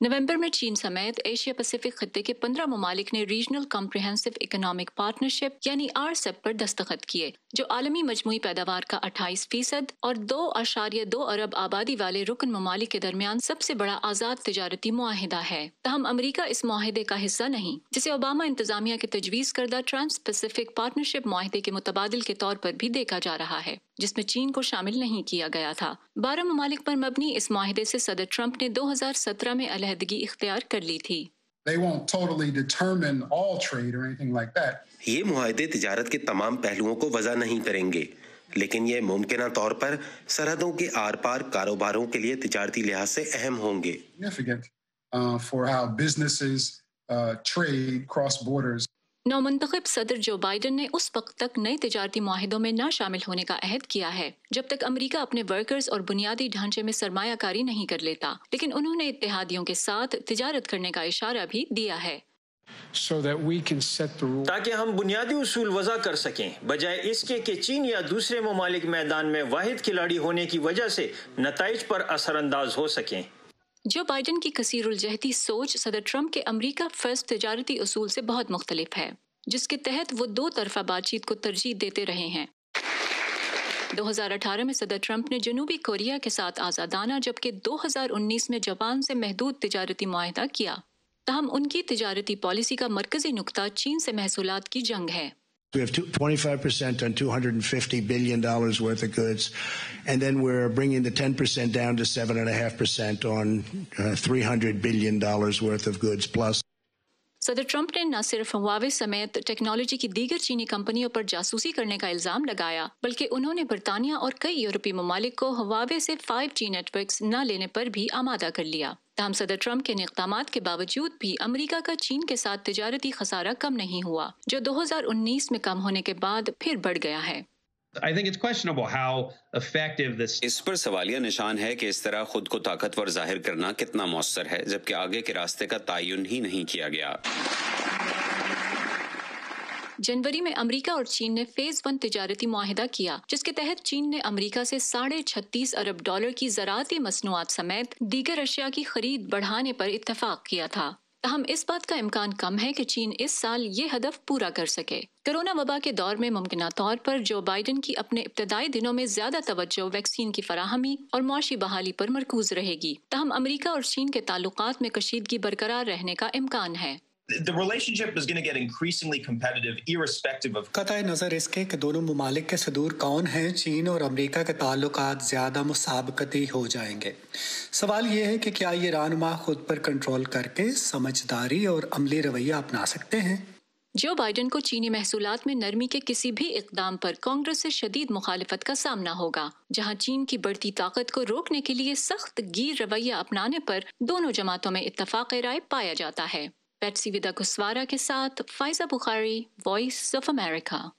नवंबर में चीन समेत एशिया पैसिफिक खत्ते के 15 ममालिक ने रीजनल कॉम्प्रिहेंसिव इकोनॉमिक पार्टनरशिप यानी RCEP पर दस्तखत किए, जो आलमी मजमूई पैदावार का 28% और 2.2 अरब आबादी वाले रुकन ममालिक के दरमियान सबसे बड़ा आज़ाद तिजारती मुआहिदा है। तहम अमरीका इस मुआहिदे का हिस्सा नहीं, जिसे ओबामा इंतजामिया के तजवीज़ करदा ट्रांस पैसिफिक पार्टनरशिप मुआहिदे के मुतबादिल के तौर पर भी देखा जा रहा है, जिसमें चीन को शामिल नहीं किया गया था। 12 ममालिक पर मबनी इस मुआहिदे से सदर ट्रंप ने 2017 में अलहदगी इख्तियार कर ली थी। They won't totally determine all trade or anything like that. ये मुआहिदे तिजारत के तमाम पहलुओं को वज़ा नहीं करेंगे, लेकिन ये मुमकिना तौर पर सरहदों के आर पार कारोबारों के लिए तिजारती लिहाज से अहम होंगे। Significant for how businesses trade cross borders. नौमुंतखब सदर जो बाइडन ने उस वक्त तक नए तिजारती मुआहिदों में न शामिल होने का अहद किया है जब तक अमरीका अपने वर्कर्स और बुनियादी ढांचे में सरमायाकारी नहीं कर लेता, लेकिन उन्होंने इत्तेहादियों के साथ तिजारत करने का इशारा भी दिया है। ताकि हम बुनियादी उसूल वज़ा कर सकें, बजाय इसके कि चीन या दूसरे ममालिक मैदान में वाहिद खिलाड़ी होने की वजह से नताइज पर असरअंदाज हो सकें। जो बाइडन की कसीरुल जहती सोच सदर ट्रंप के अमरीका फर्स्ट तिजारती उसूल से बहुत मुख्तलिफ है, जिसके तहत वो दो तरफा बातचीत को तरजीह देते रहे हैं। 2018 में सदर ट्रंप ने जनूबी कोरिया के साथ आज़ादाना जबकि 2019 में जापान से महदूद तिजारती मुआहिदा किया। तहम उनकी तिजारती पॉलिसी का मरकजी नुक्ता चीन से महसूलात की जंग है। We have 25% on $250 billion worth of goods, and then we're bringing the 10% down to 7.5% on $300 billion worth of goods plus. सदर ट्रंप ने न सिर्फ हुआवे समेत टेक्नोलॉजी की दीगर चीनी कंपनियों पर जासूसी करने का इल्जाम लगाया, बल्कि उन्होंने बरतानिया और कई यूरोपीय ममालिक को हुआवे से 5G नेटवर्क्स न लेने पर भी आमादा कर लिया। तहम सदर ट्रंप के इक़दामात के बावजूद भी अमरीका का चीन के साथ तिजारती खसारा कम नहीं हुआ, जो 2019 में कम होने के बाद फिर बढ़ गया है। I think it's questionable how effective this. इस पर सवालिया निशान है कि इस तरह खुद को ताकतवर जाहिर करना कितना मौसर है, जबकि आगे के रास्ते का तयन ही नहीं किया गया। जनवरी में अमरीका और चीन ने फेज 1 तिजारती मुआहिदा किया, जिसके तहत चीन ने अमरीका से $36.5 अरब की ज़राअती मसनूआत समेत दीगर अशिया की खरीद बढ़ाने पर इत्तफाक किया था। तहम इस बात का इम्कान कम है कि चीन इस साल ये हदफ पूरा कर सके। कोरोना वबा के दौर में मुमकिना तौर पर जो बाइडन की अपने इब्तदाई दिनों में ज्यादा तवज्जो वैक्सीन की फराहमी और मुआशी बहाली पर मरकूज रहेगी। तहम अमरीका और चीन के ताल्लुकात में कशीदगी बरकरार रहने का इम्कान है। The relationship is going to get increasingly competitive irrespective of कतई नज़र इसके कि दोनों ममालिक के सदूर कौन हैं, चीन और अमेरिका के ताल्लुकात ज़्यादा मुसाबकती हो जाएंगे। सवाल ये है कि क्या ये रहनुमा खुद पर कंट्रोल करके समझदारी और अमली रवैया अपना सकते हैं। जो बाइडन को चीनी महसूलात में नरमी के किसी भी इक़दाम पर कांग्रेस से शदीद मुखालिफत का सामना होगा, जहां चीन की बढ़ती ताकत को रोकने के लिए सख्त गिर रवैया अपनाने पर दोनों जमातों में इत्तफाक राय पाया जाता है। पैट्सी विदा कुसवारा के साथ Pfizer Bukhari, voice of America.